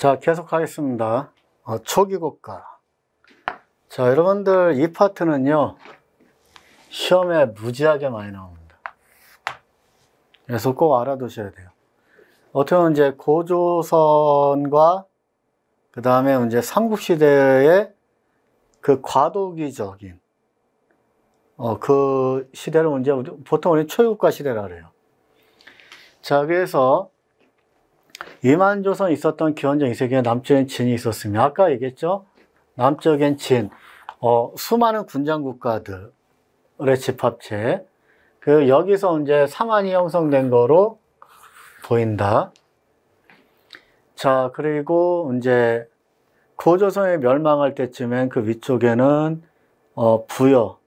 자, 계속하겠습니다. 초기국가. 자, 여러분들 이 파트는요, 시험에 무지하게 많이 나옵니다. 그래서 꼭 알아두셔야 돼요. 어떻게 보면 이제 고조선과 그 다음에 이제 삼국시대의 그 과도기적인 그 시대를 이제 보통 우리 초기국가 시대라 그래요. 자, 그래서 이만조선에 있었던 기원전 2세기에 남쪽엔 진이 있었으며, 아까 얘기했죠? 남쪽엔 진, 수많은 군장 국가들의 집합체. 여기서 이제 삼한이 형성된 거로 보인다. 자, 그리고 이제 고조선이 멸망할 때쯤엔 그 위쪽에는 부여,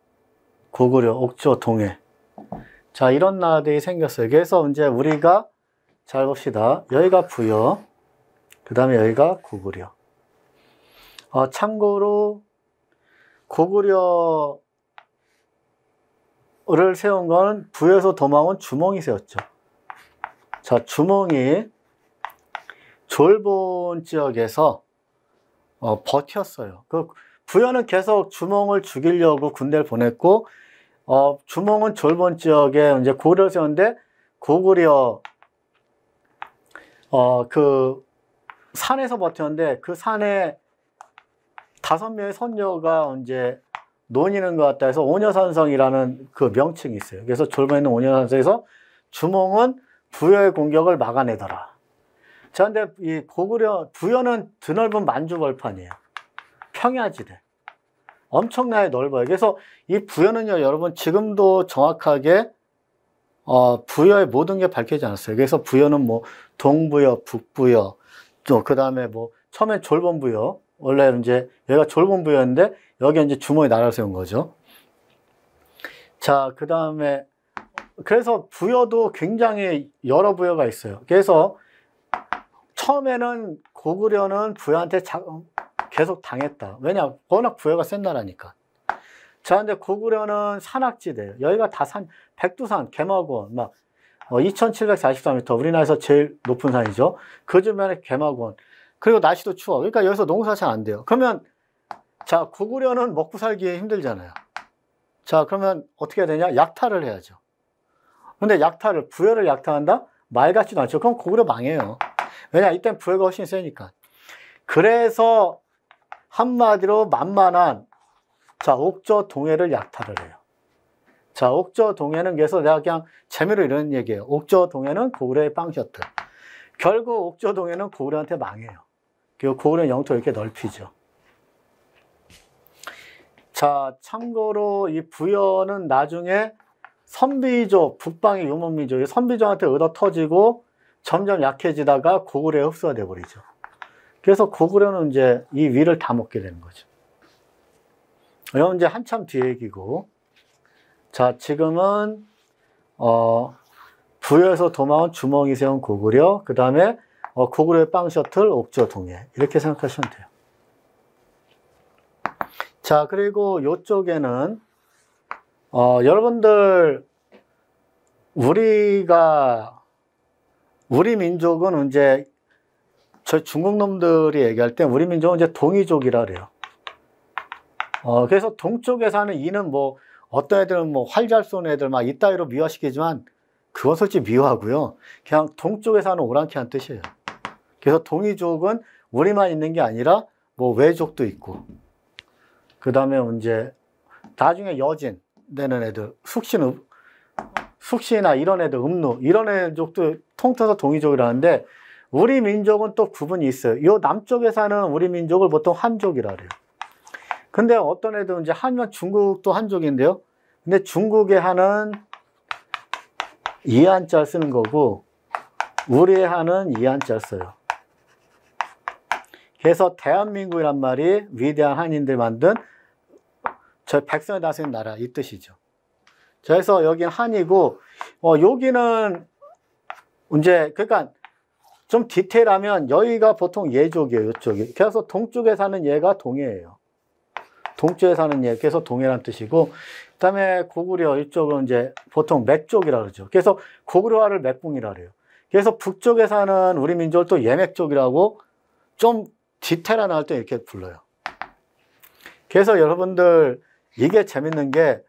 고구려, 옥조, 동해. 자, 이런 나라들이 생겼어요. 그래서 이제 우리가 잘 봅시다. 여기가 부여, 그 다음에 여기가 고구려. 참고로 고구려를 세운 건 부여에서 도망온 주몽이 세웠죠. 자, 주몽이 졸본 지역에서 버텼어요. 부여는 계속 주몽을 죽이려고 군대를 보냈고, 주몽은 졸본 지역에 이제 고구려를 세웠는데, 고구려 그 산에서 버텼는데, 그 산에 5명의 선녀가 이제 논이는 것 같다 해서 오녀산성이라는 그 명칭이 있어요. 그래서 졸본에 있는 오녀산성에서 주몽은 부여의 공격을 막아내더라. 자, 근데 이 부여는 드넓은 만주벌판이에요. 평야지대. 엄청나게 넓어요. 그래서 이 부여는요, 여러분, 지금도 정확하게, 부여의 모든 게 밝혀지지 않았어요. 그래서 부여는 뭐, 동부여, 북부여, 또, 그 다음에 뭐, 처음엔 졸본부여. 원래 이제, 여기가 졸본부여인데, 여기 이제 주몽이 나라를 세운 거죠. 자, 그 다음에, 그래서 부여도 굉장히 여러 부여가 있어요. 그래서, 처음에는 고구려는 부여한테 계속 당했다. 왜냐? 워낙 부여가 센 나라니까. 자, 근데 고구려는 산악지대예요. 여기가 다 백두산, 개마고원, 막, 2743m, 우리나라에서 제일 높은 산이죠. 그 주변에 개마고원. 그리고 날씨도 추워. 그러니까 여기서 농사 잘 안 돼요. 그러면, 자, 고구려는 먹고 살기 힘들잖아요. 자, 그러면 어떻게 해야 되냐? 약탈을 해야죠. 근데 부여를 약탈한다? 말 같지도 않죠. 그럼 고구려 망해요. 왜냐? 이땐 부여가 훨씬 세니까. 그래서, 한마디로 만만한, 자, 옥저 동해를 약탈을 해요. 자, 옥저 동해는, 그래서 내가 그냥 재미로 이런 얘기예요. 옥저 동해는 고구려의 빵셔틀. 결국 옥저 동해는 고구려한테 망해요. 그리고 고구려 영토를 이렇게 넓히죠. 자, 참고로 이 부여는 나중에 선비족, 북방의 유목민족이 선비족한테 얻어 터지고 점점 약해지다가 고구려에 흡수가 돼버리죠. 그래서 고구려는 이제 이 위를 다 먹게 되는 거죠. 이건 이제 한참 뒤의 얘기고. 자, 지금은, 부여에서 도망온 주몽이 세운 고구려, 그 다음에, 고구려의 빵셔틀, 옥저 동해. 이렇게 생각하시면 돼요. 자, 그리고 요쪽에는, 여러분들, 우리 민족은 이제, 저희 중국 놈들이 얘기할 때, 우리 민족은 이제 동이족이라 그래요. 그래서 동쪽에 사는 이는 뭐, 어떤 애들은 뭐, 활 잘 쏘는 애들 막 이따위로 미화시키지만, 그건 솔직히 미화고요. 그냥 동쪽에 사는 오랑캐한 뜻이에요. 그래서 동이족은 우리만 있는 게 아니라, 뭐, 외족도 있고, 그 다음에 이제, 나중에 여진 되는 애들, 숙시나 이런 애들, 음루, 이런 애족도 통틀어서 동이족이라는데, 우리 민족은 또 구분이 있어요. 요 남쪽에 사는 우리 민족을 보통 한족이라 그래요. 근데 어떤 애들은 이제 한면 중국도 한족인데요. 근데 중국의 한은 이한자 쓰는 거고, 우리의 한은 이한자 써요. 그래서 대한민국이란 말이 위대한 한인들 만든 저 백성의 다스리는 나라 이 뜻이죠. 그래서 여기는 한이고, 여기는 이제 그러니까 좀 디테일하면 여기가 보통 예족이에요. 이쪽이. 그래서 동쪽에 사는 얘가 동해예요. 동쪽에 사는 얘, 그래서 동해란 뜻이고, 그 다음에 고구려 이쪽은 이제 보통 맥족이라 그러죠. 그래서 고구려화를 맥궁이라 그래요. 그래서 북쪽에 사는 우리 민족을 또 예맥족이라고 좀 디테일한 할 때 이렇게 불러요. 그래서 여러분들 이게 재밌는 게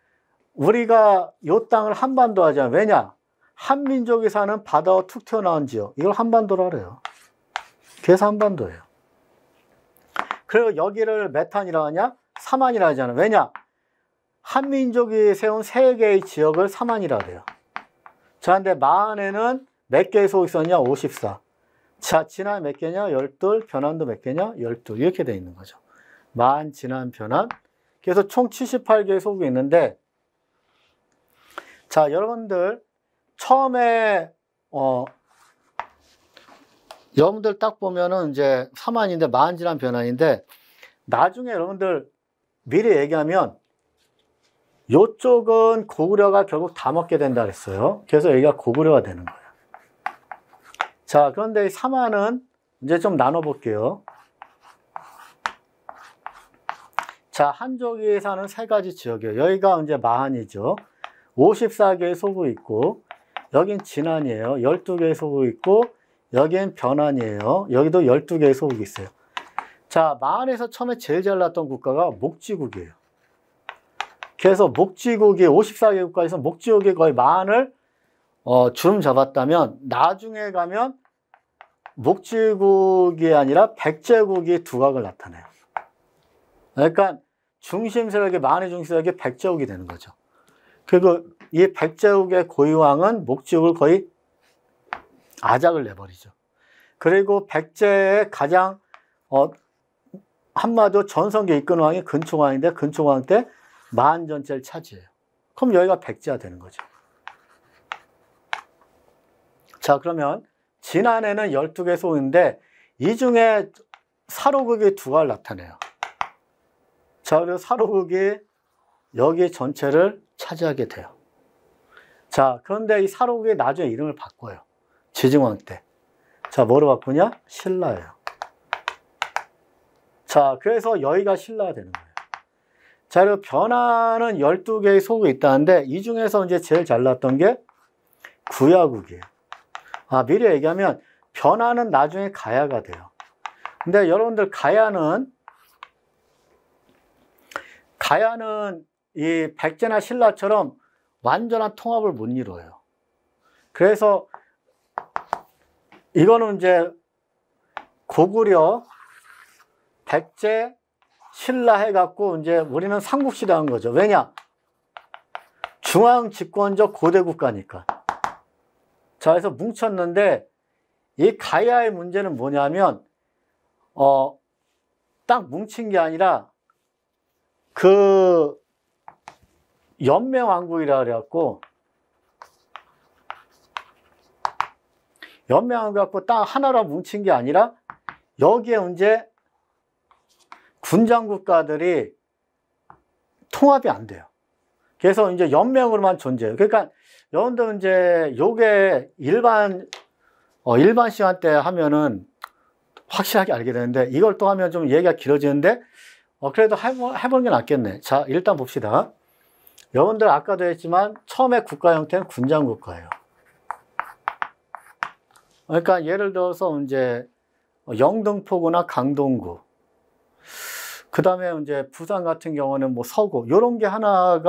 우리가 이 땅을 한반도 하잖아요. 왜냐? 한민족이 사는 바다와 툭 튀어나온 지역. 이걸 한반도라 그래요. 그래서 한반도예요. 그리고 여기를 메탄이라고 하냐? 사만이라고 하잖아요. 왜냐? 한민족이 세운 세 개의 지역을 사만이라고 해요. 자, 근데 마한에는 몇 개의 소국이 있었냐? 54. 자, 진안 몇 개냐? 12. 변환도 몇 개냐? 12. 이렇게 돼 있는 거죠. 마한, 진안, 변환. 그래서 총 78개의 소국이 있는데, 자, 여러분들 처음에 여러분들 딱 보면은 이제 사만인데 마한, 진안, 변환인데, 나중에 여러분들 미리 얘기하면 요쪽은 고구려가 결국 다 먹게 된다 그랬어요. 그래서 여기가 고구려가 되는 거예요. 자, 그런데 이 사만은 이제 좀 나눠볼게요. 자, 한족이 사는 세 가지 지역이에요. 여기가 이제 마한이죠. 54개의 소국이 있고, 여긴 진안이에요. 12개의 소국이 있고, 여긴 변환이에요. 여기도 12개의 소국이 있어요. 자, 마한에서 처음에 제일 잘났던 국가가 목지국이에요. 그래서 목지국이 54개 국가에서 목지국이 거의 마한을 주름 잡았다면 나중에 가면 목지국이 아니라 백제국이 두각을 나타내요. 그러니까 중심세력이 마한의 중심세력이 백제국이 되는 거죠. 그리고 이 백제국의 고유왕은 목지국을 거의 아작을 내버리죠. 그리고 백제의 가장 한마디로 전성기 이끄는 왕이 근총왕인데 근총왕 때 마한 전체를 차지해요. 그럼 여기가 백제가 되는 거죠. 자, 그러면 진안에는 12개 소국인데 이 중에 사로국이 두각을 나타내요. 자, 그리고 사로국이 여기 전체를 차지하게 돼요. 자, 그런데 이 사로국이 나중에 이름을 바꿔요. 지증왕 때. 자, 뭐로 바꾸냐? 신라예요. 자, 그래서 여기가 신라가 되는 거예요. 자, 그리고 변환은 12개의 소국이 있다는데 이 중에서 이제 제일 잘 나왔던 게 구야국이에요. 아, 미리 얘기하면 변환은 나중에 가야가 돼요. 근데 여러분들 가야는 이 백제나 신라처럼 완전한 통합을 못 이뤄요. 그래서 이거는 이제 고구려, 백제, 신라 해갖고 이제 우리는 삼국시대 한 거죠. 왜냐? 중앙 집권적 고대 국가니까. 자, 그래서 뭉쳤는데 이 가야의 문제는 뭐냐면 딱 뭉친 게 아니라 그 연맹왕국이라 그래갖고 연맹왕국 딱 하나로 뭉친 게 아니라 여기에 이제 군장 국가들이 통합이 안 돼요. 그래서 이제 연맹으로만 존재해요. 그러니까 여러분들 이제 요게 일반 시간 때 하면은 확실하게 알게 되는데 이걸 또 하면 좀 얘기가 길어지는데 그래도 해보는 게 낫겠네. 자, 일단 봅시다. 여러분들 아까도 했지만 처음에 국가 형태는 군장 국가예요. 그러니까 예를 들어서 이제 영등포구나 강동구, 그 다음에 이제 부산 같은 경우는 뭐 서구, 요런 게 하나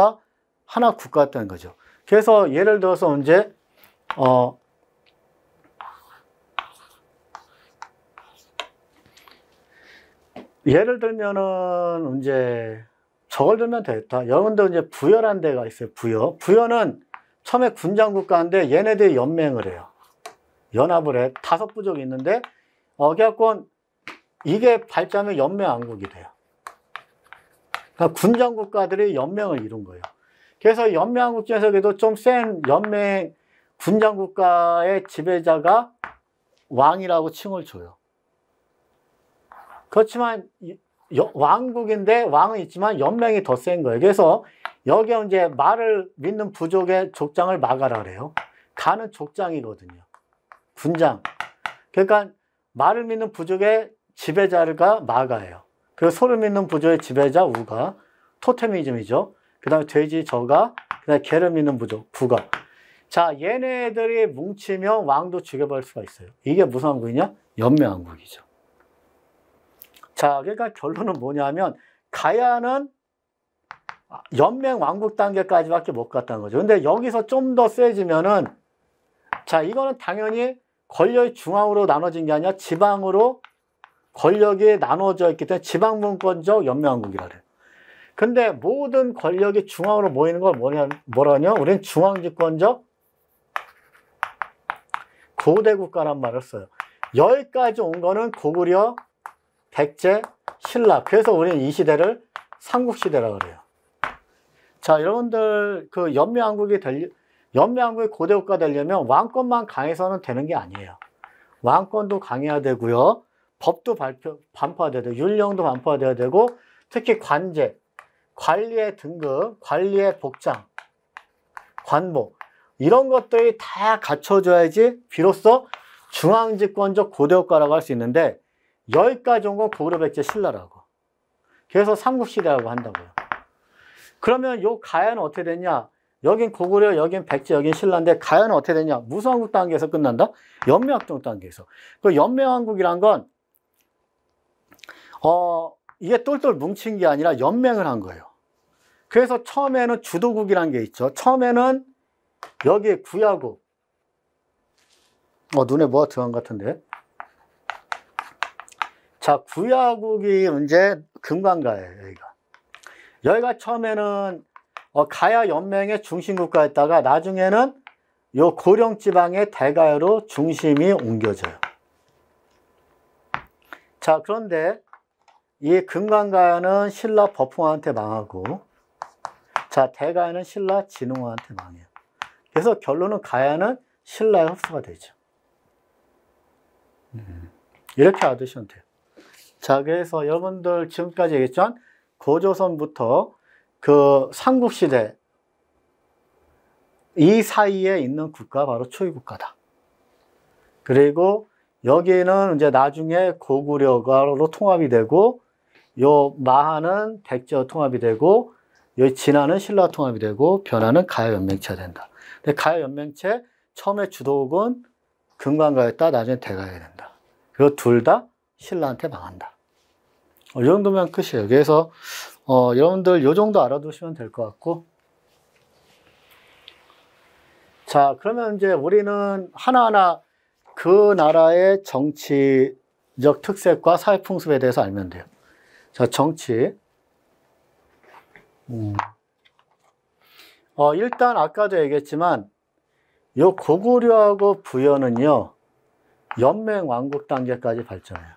국가였다는 거죠. 그래서 예를 들어서 이제, 예를 들면은 이제 저걸 들면 되겠다. 여러분들 이제 부여란 데가 있어요. 부여는 처음에 군장 국가인데 얘네들이 연맹을 해요. 연합을 해. 5부족이 있는데, 그래갖고 이게 발전하면 연맹왕국이 돼요. 그러니까 군장 국가들이 연맹을 이룬 거예요. 그래서 연맹왕국 중에서도 좀 센 연맹 군장 국가의 지배자가 왕이라고 칭을 줘요. 그렇지만 왕국인데 왕은 있지만 연맹이 더 센 거예요. 그래서 여기에 이제 말을 믿는 부족의 족장을 마가라 그래요. 가는 족장이거든요. 군장. 그러니까 말을 믿는 부족의 지배자가 마가예요. 그리고 소를 믿는 부족의 지배자 우가. 토테미즘이죠. 그 다음에 돼지 저가. 그 다음에 개를 믿는 부족 부가. 자, 얘네들이 뭉치면 왕도 죽여버릴 수가 있어요. 이게 무슨 왕국이냐? 연맹왕국이죠. 자, 그러니까 결론은 뭐냐면 가야는 연맹 왕국 단계까지밖에 못 갔다는 거죠. 근데 여기서 좀 더 세지면은, 자, 이거는 당연히 권력이 중앙으로 나눠진 게 아니라 지방으로 권력이 나눠져 있기 때문에 지방분권적 연맹왕국이라 그래요. 근데 모든 권력이 중앙으로 모이는 걸 뭐라냐? 우리는 중앙집권적 고대국가란 말을 써요. 여기까지 온 거는 고구려, 백제, 신라. 그래서 우리는 이 시대를 삼국시대라고 그래요. 자, 여러분들 그 연맹왕국이 고대국가 되려면 왕권만 강해서는 되는 게 아니에요. 왕권도 강해야 되고요. 법도 반포가 돼야 되고, 율령도 반포가 돼야 되고, 특히 관제, 관리의 등급, 관리의 복장, 관복, 이런 것들이 다 갖춰줘야지 비로소 중앙집권적 고대국가라고 할 수 있는데, 여기까지 온 건 고구려, 백제, 신라라고. 그래서 삼국시대라고 한다고요. 그러면 요 가야는 어떻게 됐냐? 여긴 고구려, 여긴 백제, 여긴 신라인데 가야는 어떻게 됐냐? 무슨 왕국 단계에서 끝난다? 연맹왕국 단계에서. 그 연맹왕국이란 건 이게 똘똘 뭉친 게 아니라 연맹을 한 거예요. 그래서 처음에는 주도국이라는 게 있죠. 처음에는 여기 구야국. 눈에 뭐가 들어간 것 같은데. 자, 구야국이 이제 금관가예요, 여기가. 여기가 처음에는 가야 연맹의 중심국가였다가 나중에는 요 고령 지방의 대가야로 중심이 옮겨져요. 자, 그런데 이 금관가야는 신라 법흥왕한테 망하고, 자, 대가야는 신라 진흥왕한테 망해요. 그래서 결론은 가야는 신라의 흡수가 되죠. 이렇게 알아두시면 돼요. 자, 그래서 여러분들 지금까지 얘기했지만 고조선부터 그 삼국시대 이 사이에 있는 국가가 바로 초위국가다. 그리고 여기는 이제 나중에 고구려가로 통합이 되고, 요 마하는 백제와 통합이 되고, 요 진하는 신라와 통합이 되고, 변화는 가야 연맹체가 된다. 근데 가야 연맹체 처음에 주도국은 금관가였다, 나중에 대가야 된다. 그리고 둘 다 신라한테 망한다. 이 정도면 끝이에요. 그래서 여러분들 이 정도 알아두시면 될 것 같고, 자, 그러면 이제 우리는 하나하나 그 나라의 정치적 특색과 사회 풍습에 대해서 알면 돼요. 자, 정치. 일단 아까도 얘기했지만 요 고구려하고 부여는요 연맹 왕국 단계까지 발전해요.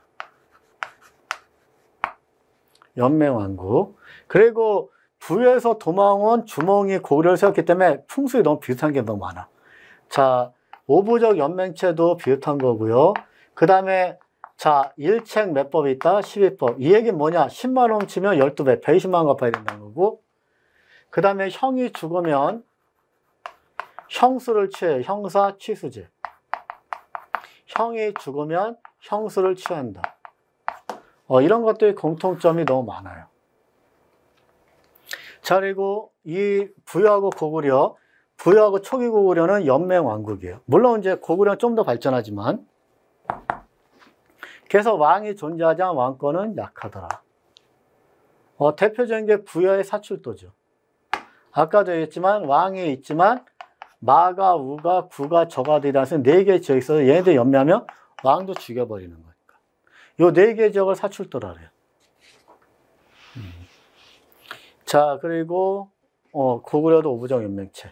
연맹 왕국. 그리고 부여에서 도망온 주몽이 고구려를 세웠기 때문에 풍습이 너무 비슷한 게 너무 많아. 자, 오부적 연맹체도 비슷한 거고요. 그 다음에 자, 일책 몇 법이 있다? 12법. 이 얘기는 뭐냐? 10만 원 치면 12배, 120만 원 갚아야 된다는 거고, 그 다음에 형이 죽으면 형수를 취해. 형사 취수제. 형이 죽으면 형수를 취한다. 이런 것들이 공통점이 너무 많아요. 자, 그리고 이 부여하고 고구려, 부여하고 초기 고구려는 연맹 왕국이에요. 물론 이제 고구려는 좀 더 발전하지만, 그래서 왕이 존재하자 왕권은 약하더라. 대표적인 게 부여의 사출도죠. 아까도 얘기했지만 왕이 있지만 마가, 우가, 구가, 저가 되라서 4개의 지역이 있어서 얘네들 연매하면 왕도 죽여버리는 거니까. 요 4개의 지역을 사출도라 그래요. 자, 그리고 고구려도 오부정 연맹체.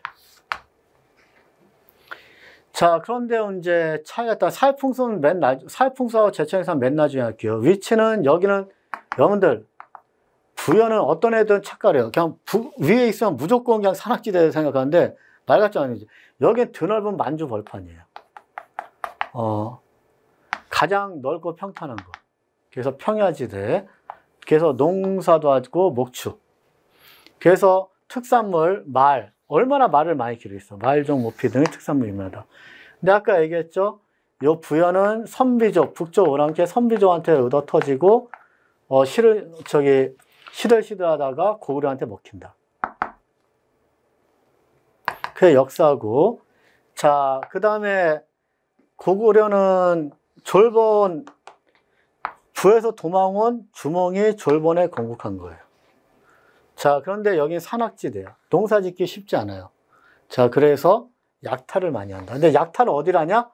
자, 그런데 이제 차이가 있다. 사회풍수는 사회풍수하고 제청에서는 맨 나중에 할게요. 위치는 여기는 여러분들 부여는 어떤 애들은 착각해요. 그냥 위에 있으면 무조건 그냥 산악지대 생각하는데 말 같지 않으지. 여긴 드넓은 만주 벌판이에요. 가장 넓고 평탄한 거. 그래서 평야지대. 그래서 농사도 하고 목축. 그래서 특산물, 말. 얼마나 말을 많이 기르겠어. 말종, 모피 등의 특산물이 유명하다. 근데 아까 얘기했죠. 요 부여는 선비족, 북쪽 오랑캐 선비족한테 얻어 터지고, 시들시들하다가 고구려한테 먹힌다. 그게 역사고. 자, 그 다음에 고구려는 졸본 부에서 도망온 주몽이 졸본에 건국한 거예요. 자, 그런데 여긴 산악지대야. 농사 짓기 쉽지 않아요. 자, 그래서 약탈을 많이 한다. 근데 약탈을 어디를 하냐?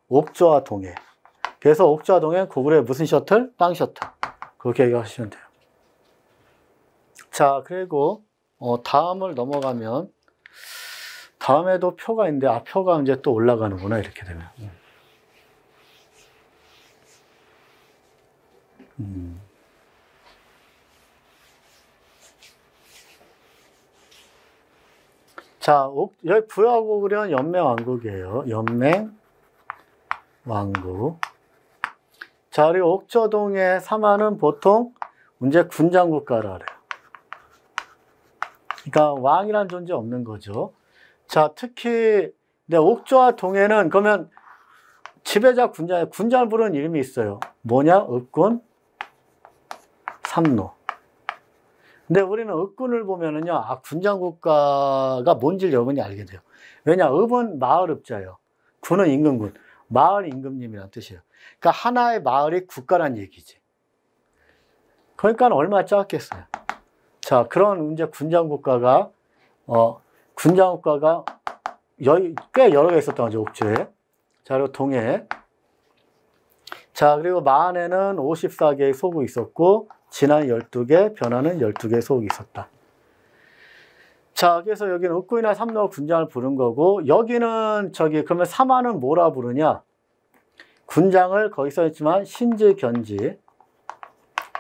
옥저와 동해. 그래서 옥저와 동해 고구려의 무슨 셔틀? 땅 셔틀. 그렇게 얘기하시면 돼요. 자, 그리고 다음을 넘어가면 다음에도 표가 있는데 표가 이제 또 올라가는구나 이렇게 되면. 자, 여기 부여하고 고구려는 연맹왕국이에요. 연맹왕국. 자, 그리고 옥저동의 삼하는 보통 이제 군장국가라 그래요. 그러니까 왕이란 존재 없는 거죠. 자, 특히 옥저와 동해는 그러면 지배자 군장을 부르는 이름이 있어요. 뭐냐? 읍군, 삼노. 근데 우리는 읍군을 보면은요, 군장국가가 뭔지 여러분이 알게 돼요. 왜냐? 읍은 마을 읍자예요. 군은 임금군. 마을 임금님이라는 뜻이에요. 그러니까 하나의 마을이 국가란 얘기지. 그러니까 얼마나 작겠어요. 자, 그런 이제 군장국가가 꽤 여러 개 있었던 거죠, 옥주에. 자, 그리고 동해. 자, 그리고 마안에는 54개의 소국이 있었고, 진안 12개, 변화는 12개의 소국이 있었다. 자, 그래서 여기는 읍군이나 삼노 군장을 부른 거고, 여기는 그러면 삼하는 뭐라 부르냐? 군장을 거기 써있지만 신지, 견지.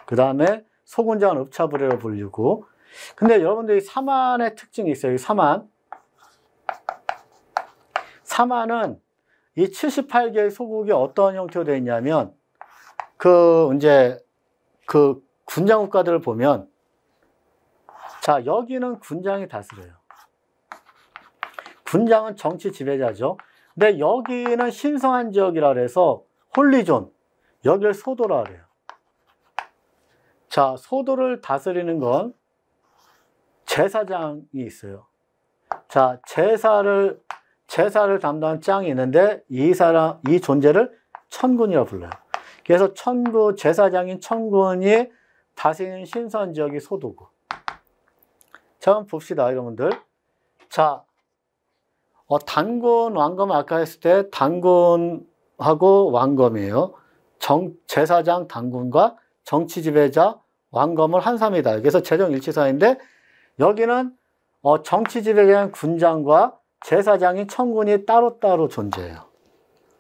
그 다음에 소군장은 읍차부레로 불리고. 근데 여러분들이 삼한의 특징이 있어요. 이 삼한. 삼한은 이 78개의 소국이 어떤 형태로 되어 있냐면, 군장 국가들을 보면, 자, 여기는 군장이 다스려요. 군장은 정치 지배자죠. 근데 여기는 신성한 지역이라 그래서 홀리존, 여기를 소도라 그래요. 자, 소도를 다스리는 건 제사장이 있어요. 자, 제사를 담당하는 짱이 있는데 이 존재를 천군이라고 불러요. 그래서 제사장인 천군이 다스리는 신선 지역이 소도고. 자, 한번 봅시다, 여러분들. 자, 단군, 왕검 아까 했을 때 단군하고 왕검이에요. 제사장, 단군과 정치 지배자, 왕검을 한삼이다. 그래서 재정일치사인데 여기는 정치 지배자인 군장과 제사장인 천군이 따로따로 존재해요.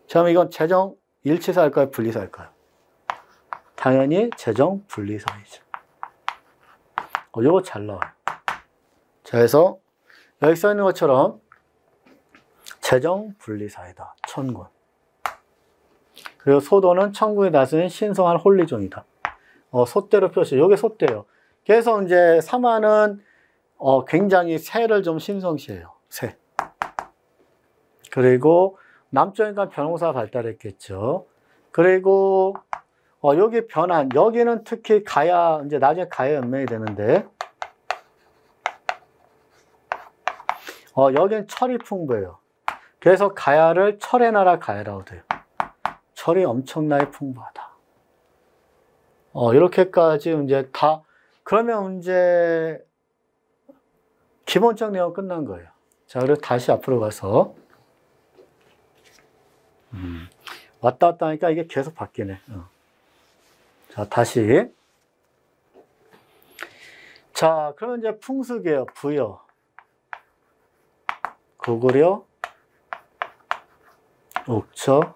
그럼 이건 재정일치사일까요? 분리사일까요? 당연히 재정분리사이죠. 이거 잘 나와요. 자, 그래서 여기 써 있는 것처럼 재정분리사이다. 천군. 그리고 소도는 천군이 다스리는 신성한 홀리존이다. 소대로 표시. 요게 소대예요. 그래서 이제 삼하는 굉장히 새를 좀 신성시해요. 새. 그리고 남쪽이니까 변호사 발달했겠죠. 그리고 여기 변환. 여기는 특히 가야, 이제 나중에 가야 연맹이 되는데, 여기는 철이 풍부해요. 그래서 가야를 철의 나라 가야라고 돼요. 철이 엄청나게 풍부하다. 이렇게까지 이제 다, 그러면 이제 기본적 내용 끝난 거예요. 자, 그리고 다시 앞으로 가서, 왔다 갔다 하니까 이게 계속 바뀌네. 자, 다시. 자, 그러면 이제 풍습이에요. 부여. 고구려, 옥저,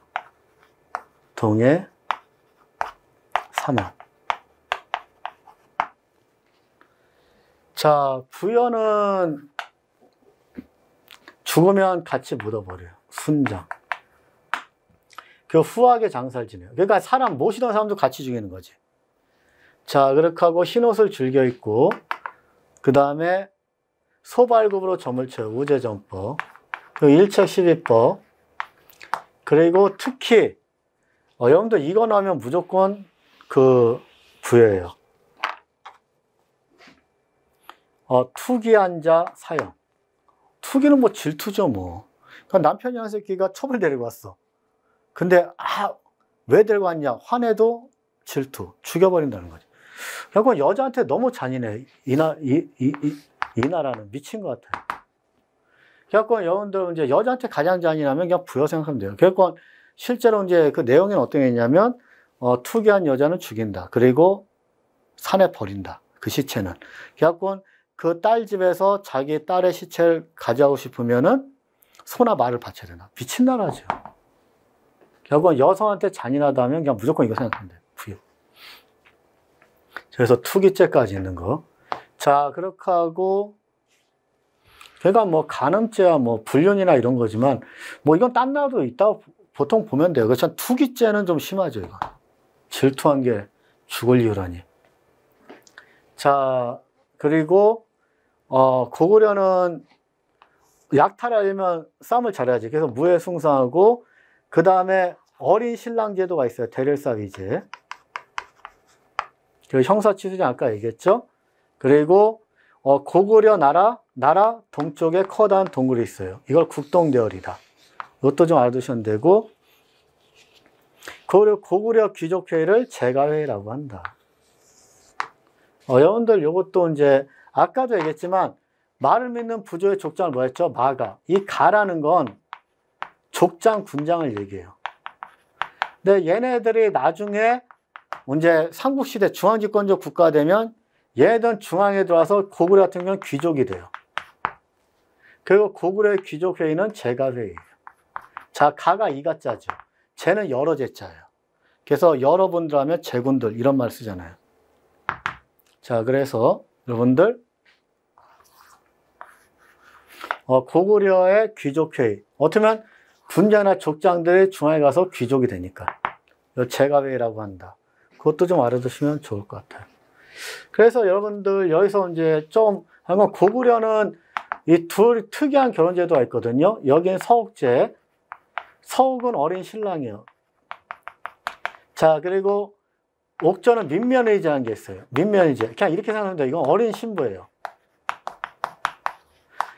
동해, 삼한. 자, 부여는 죽으면 같이 묻어버려요. 순장. 후하게 장사를 지내요. 그러니까 사람, 모시던 사람도 같이 죽이는 거지. 자, 그렇게 하고 흰옷을 즐겨 입고, 그 다음에 소발굽으로 점을 쳐요. 우제전법. 그리고 일책 12법. 그리고 특히, 여러분들 이거 나오면 무조건 부여예요. 투기한 자 사형. 투기는 뭐 질투죠, 뭐. 그러니까 남편이 한 새끼가 첩을 데리고 왔어. 근데, 왜 데리고 왔냐? 화내도 질투, 죽여버린다는 거죠. 결국 여자한테 너무 잔인해. 이 나라는 미친 것 같아요. 결국 여러분들 이제 여자한테 가장 잔인하면 그냥 부여 생각하면 돼요. 결국 실제로 이제 그 내용은 어떤 게 있냐면, 투기한 여자는 죽인다. 그리고 산에 버린다. 그 시체는. 결국 그 딸 집에서 자기 딸의 시체를 가져가고 싶으면은 소나 말을 바쳐야 되나. 미친 나라죠. 결국 여성한테 잔인하다면 그냥 무조건 이거 생각하면 돼요. 부여. 그래서 투기죄까지 있는 거. 자, 그렇게 하고, 그러니까 뭐 간음죄와 뭐 불륜이나 이런 거지만, 뭐 이건 딴 나라도 있다고 보통 보면 돼요. 그렇지만 투기죄는 좀 심하죠, 이거. 질투한 게 죽을 이유라니. 자, 그리고, 고구려는 약탈을 하려면 싸움을 잘해야지. 그래서 무해숭상하고, 그 다음에 어린 신랑 제도가 있어요. 대릴사위제. 그 형사치수제 아까 얘기했죠. 그리고 고구려 나라 동쪽에 커다란 동굴이 있어요. 이걸 국동대열이다. 이것도 좀 알아두시면 되고, 고구려 귀족회의를 제가회의라고 한다. 여러분들 요것도 이제 아까도 얘기했지만 말을 믿는 부조의 족장을 뭐였죠? 마가. 이 가라는 건 족장 군장을 얘기해요. 근데 얘네들이 나중에 이제 삼국시대 중앙집권적 국가가 되면 얘네들은 중앙에 들어와서 고구려 같은 경우는 귀족이 돼요. 그리고 고구려의 귀족회의는 제가회의예요. 자, 가가 이가자죠. 제는 여러 제자예요. 그래서 여러분들 하면 제군들 이런 말 쓰잖아요. 자, 그래서 여러분들 고구려의 귀족회의. 어쩌면 군자나 족장들이 중앙에 가서 귀족이 되니까 제가회의라고 한다. 그것도 좀 알아두시면 좋을 것 같아요. 그래서 여러분들 여기서 이제 좀 한번 고구려는 이 둘 특이한 결혼제도가 있거든요. 여기는 서옥제. 서옥은 어린 신랑이에요. 자, 그리고 옥저는 민면의제라는 게 있어요. 민면의제. 그냥 이렇게 생각하면 돼요. 이건 어린 신부예요.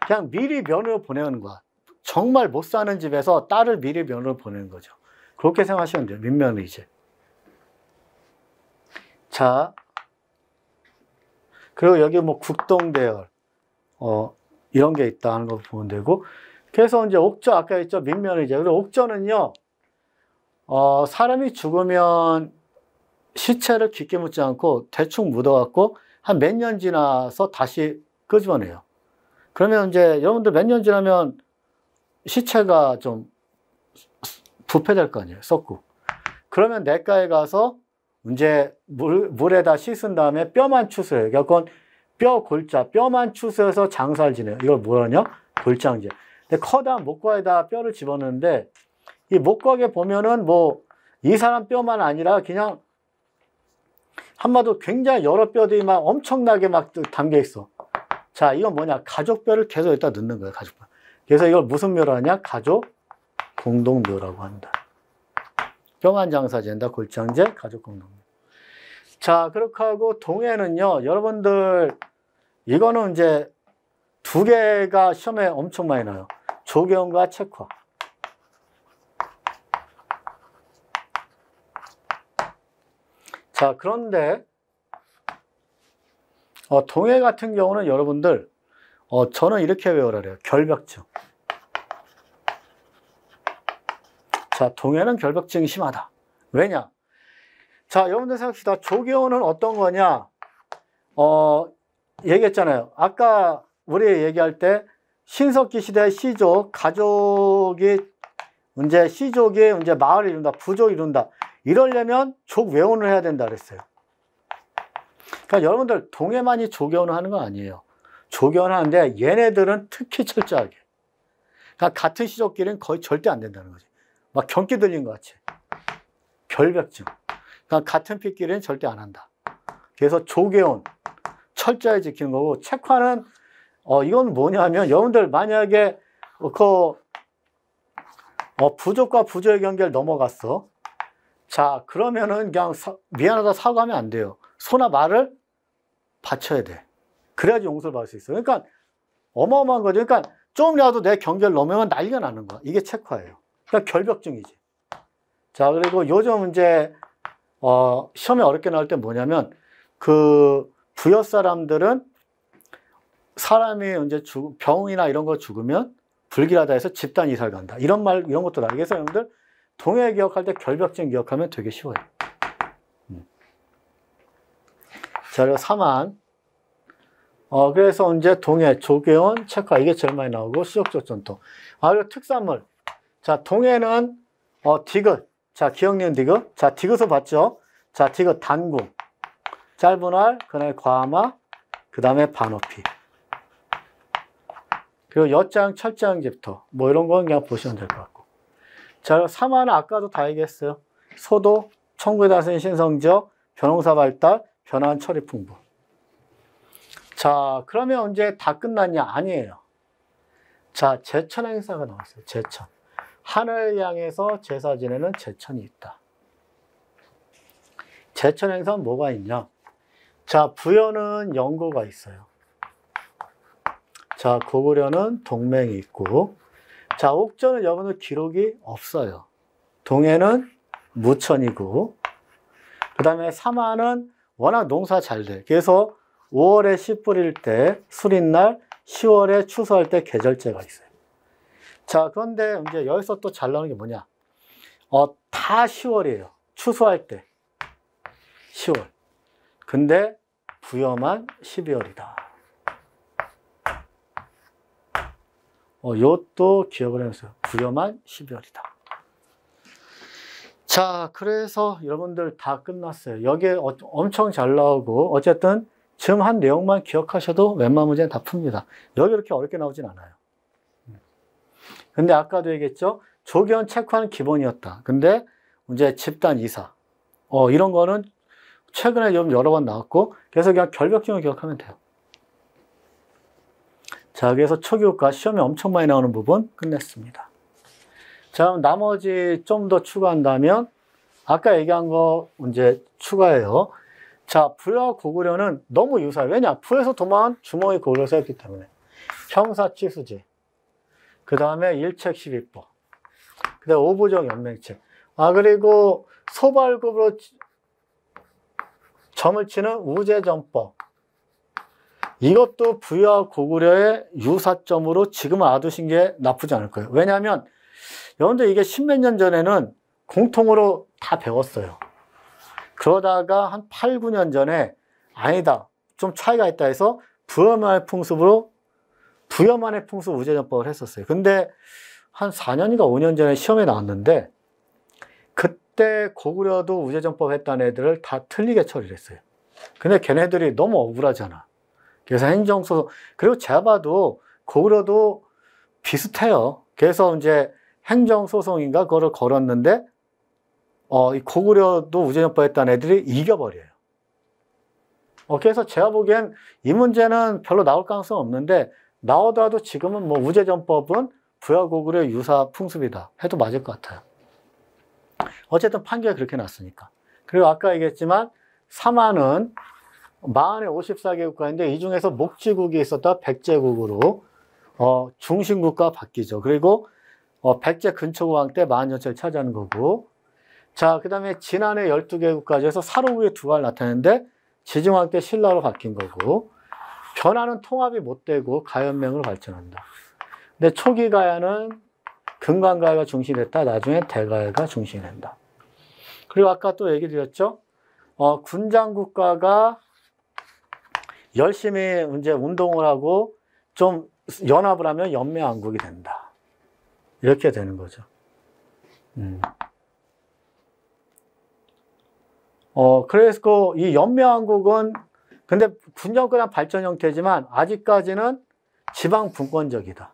그냥 미리 며느리로 보내는 거야. 정말 못 사는 집에서 딸을 미리 며느리로 보내는 거죠. 그렇게 생각하시면 돼요. 민면의제. 자, 그리고 여기 뭐 국동대열, 이런 게 있다 하는 거 보면 되고, 그래서 이제 옥저, 아까 했죠. 민면의제. 그리고 옥저는요, 사람이 죽으면 시체를 깊게 묻지 않고 대충 묻어갖고 한 몇 년 지나서 다시 끄집어내요. 그러면 이제 여러분들 몇 년 지나면 시체가 좀 부패될 거 아니에요. 썩고. 그러면 냇가에 가서 이제 물에다 씻은 다음에 뼈만 추수해요. 그러니까 뼈 골자, 뼈만 추수해서 장사를 지내요. 이걸 뭐라냐? 골장제. 근데 커다란 목과에다 뼈를 집어넣는데 이 목과에 보면은 뭐 이 사람 뼈만 아니라 그냥 한마디로 굉장히 여러 뼈들이 막 엄청나게 막 담겨 있어. 자, 이건 뭐냐? 가족뼈를 계속 여기다 넣는 거예요. 가족뼈. 그래서 이걸 무슨 묘라 하냐? 가족 공동묘라고 한다. 뼈만 장사진다. 골장제, 가족 공동묘. 자, 그렇게 하고 동해는요. 여러분들 이거는 이제 두 개가 시험에 엄청 많이 나요. 조계원과 책화. 자, 그런데 동해 같은 경우는 여러분들 저는 이렇게 외우라 그래요. 결벽증. 자, 동해는 결벽증이 심하다. 왜냐? 자, 여러분들 생각합시다. 조계원은 어떤 거냐? 얘기했잖아요. 아까 우리 얘기할 때 신석기 시대 시족, 가족이 이제 시족이 이제 마을을 이룬다, 부족을 이룬다. 이러려면 족 외원을 해야 된다 그랬어요. 그러니까 여러분들 동해만이 조계원을 하는 건 아니에요. 조계원을 하는데 얘네들은 특히 철저하게. 그러니까 같은 시족끼리는 거의 절대 안 된다는 거지. 막 경기 들린 것 같이. 결벽증. 그러니까 같은 피끼리는 절대 안 한다. 그래서 조계원 철저히 지키는 거고, 책화는 이건 뭐냐면 여러분들 만약에 부족과 부족의 경계를 넘어갔어. 자, 그러면은 그냥 미안하다 사과하면 안 돼요. 소나 말을 바쳐야 돼. 그래야지 용서를 받을 수 있어요. 그러니까 어마어마한 거죠. 그러니까 좀이라도 내 경계를 넘으면 난리가 나는 거야. 이게 책화예요. 그러니까 결벽증이지. 자, 그리고 요즘 이제 시험에 어렵게 나올 때 뭐냐면, 그 부여 사람들은 사람이 이제 병이나 이런 거 죽으면 불길하다 해서 집단 이사를 간다. 이런 것도 나와요. 그래서 여러분들 동해 기억할 때 결벽증 기억하면 되게 쉬워요. 자, 그리고 사만. 그래서 이제 동해, 조계원, 책화 이게 제일 많이 나오고 수족적 전통. 그리고 특산물. 자, 동해는 디귿. 자, 기억니은 디귿. 자, 디귿을 봤죠? 자, 디귿 단궁. 짧은 알, 그다음에 과마, 그다음에 반어피. 그리고 엿장, 철장 집터. 뭐 이런 건 그냥 보시면 될 것 같고. 자, 사만은 아까도 다 얘기했어요. 소도, 청구에 다스린 신성지역, 변홍사 발달, 변화한 철이 풍부. 자, 그러면 언제 다 끝났냐? 아니에요. 자, 제천 행사가 나왔어요. 제천. 하늘 향해서 제사 지내는 제천이 있다. 제천 행사는 뭐가 있냐? 자, 부여는 영고가 있어요. 자, 고구려는 동맹이 있고, 자, 옥저는 여기는 기록이 없어요. 동해는 무천이고, 그 다음에 삼하는 워낙 농사 잘 돼. 그래서 5월에 씨 뿌릴 때 수린날, 10월에 추수할 때 계절제가 있어요. 자, 그런데 이제 여기서 또 잘 나오는 게 뭐냐? 다 10월이에요. 추수할 때. 10월. 근데 부여만 12월이다. 요것도 기억을 해주세요. 부여만 12월이다. 자, 그래서 여러분들 다 끝났어요. 여기에 엄청 잘 나오고, 어쨌든 지금 한 내용만 기억하셔도 웬만한 문제는 다 풉니다. 여기 이렇게 어렵게 나오진 않아요. 근데 아까도 얘기했죠? 조기원 체크하는 기본이었다. 근데 이제 집단 이사. 이런 거는 최근에 좀 여러 번 나왔고, 그래서 그냥 결벽증을 기억하면 돼요. 자, 그래서 초기국가 시험에 엄청 많이 나오는 부분 끝냈습니다. 자, 그럼 나머지 좀 더 추가한다면, 아까 얘기한 거 이제 추가해요. 자, 부여와 고구려는 너무 유사해요. 왜냐? 부에서 도망한 주몽이 고구려에서 했기 때문에. 형사치수지. 그 다음에 일책 12법. 그 다음에 오부정 연맹책. 그리고 소발급으로 점을 치는 우제전법. 이것도 부여와 고구려의 유사점으로 지금 알아두신 게 나쁘지 않을 거예요. 왜냐하면 여러분들 이게 십몇 년 전에는 공통으로 다 배웠어요. 그러다가 한 8, 9년 전에 아니다, 좀 차이가 있다 해서 부여만의 풍습으로 부여만의 풍습 우제전법을 했었어요. 근데 한 4년인가 5년 전에 시험에 나왔는데 그때 고구려도 우제전법 했다는 애들을 다 틀리게 처리를 했어요. 근데 걔네들이 너무 억울하잖아. 그래서 행정소송, 그리고 제가 봐도 고구려도 비슷해요. 그래서 이제 행정소송인가 그거를 걸었는데 이 고구려도 우제전법 했다는 애들이 이겨버려요. 그래서 제가 보기엔 이 문제는 별로 나올 가능성은 없는데 나오더라도 지금은 뭐 우제전법은 부여 고구려 유사 풍습이다 해도 맞을 것 같아요. 어쨌든 판결이 그렇게 났으니까. 그리고 아까 얘기했지만 삼하는 만에 54개국가인데 이 중에서 목지국이 있었다 백제국으로 중심국가 바뀌죠. 그리고 백제 근초국왕 때 만년철 차지하는 거고, 자, 그 다음에 진안의 12개국까지 해서 사로국이 두 발 나타났는데 지증왕 때 신라로 바뀐 거고, 변화는 통합이 못 되고 가연맹으로 발전한다. 근데 초기 가야는 금관가야가 중심이 됐다. 나중에 대가야가 중심이 된다. 그리고 아까 또 얘기 드렸죠. 군장국가가 열심히 이제 운동을 하고 좀 연합을 하면 연맹왕국이 된다. 이렇게 되는 거죠. 그래서 이 연맹왕국은 근데 군정권한 발전 형태지만 아직까지는 지방 분권적이다.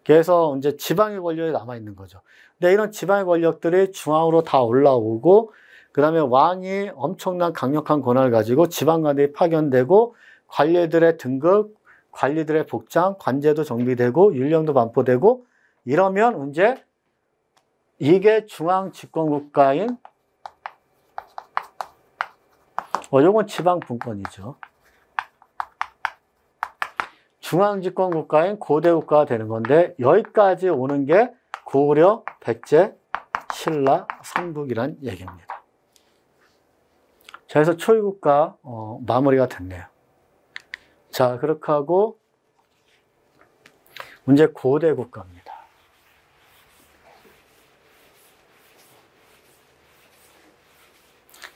그래서 이제 지방의 권력이 남아있는 거죠. 근데 이런 지방의 권력들이 중앙으로 다 올라오고, 그 다음에 왕이 엄청난 강력한 권한을 가지고 지방관들이 파견되고, 관리들의 등급, 관리들의 복장, 관제도 정비되고, 율령도 반포되고, 이러면 이제 이게 중앙 집권국가인, 요건 지방 분권이죠. 중앙집권국가인 고대국가가 되는 건데 여기까지 오는 게 고구려, 백제, 신라, 삼국이란 얘기입니다. 자, 그래서 초위국가 마무리가 됐네요. 자, 그렇게 하고 문제 고대 국가입니다.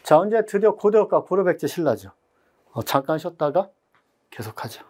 자, 이제 드디어 고대 국가 고려백제 신라죠. 잠깐 쉬었다가 계속하죠.